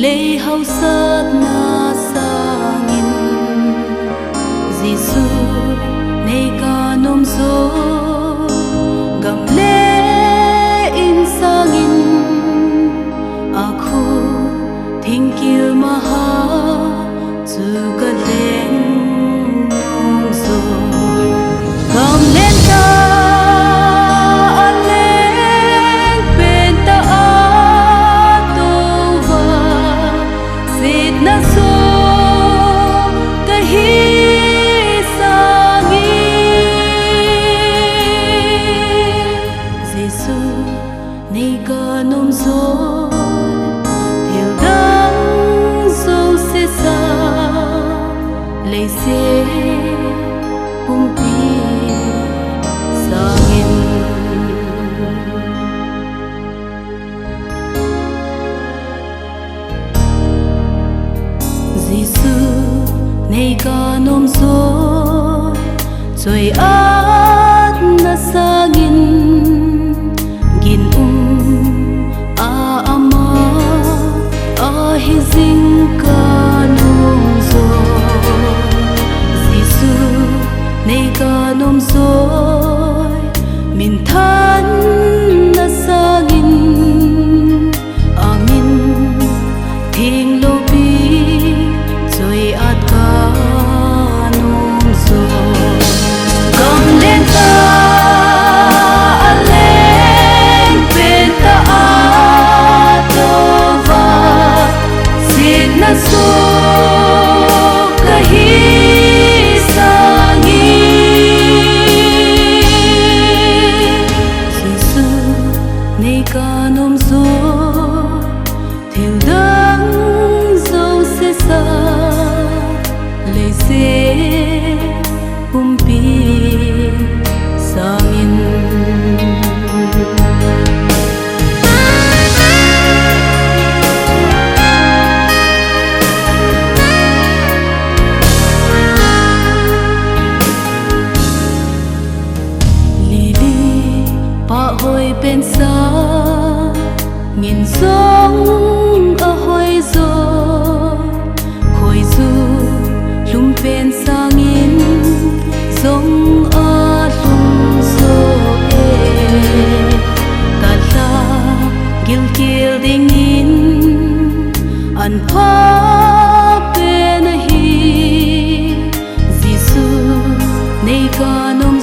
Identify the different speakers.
Speaker 1: lê hau sát na sangin Giêsu nay ca nom zo gam lê in sangin aku thingkil maha chu ka leng nom zo gam len ta nay ca nom zo thiêu đắng dâu sẽ xa lấy xe hung pi xa nghìn Giêsu nay ca nom zo rồi át na xa nghìn hizing ka nom zo Giêsu nay ca nom zo min than na sangin amin thing lo bi choi at ka nom zo gam len ta aleng pen ta na so kahi sangi Giêsu nay ca nom zo thiêu đắng dâu sẽ xa lấy xe hung pi sangin hồi bên xa nhìn giống ở hồi rồi khôi du lung bên xa nhìn giống ở lung rồi cả ta gil gil ding in an pa bên hi Giêsu nay ca nom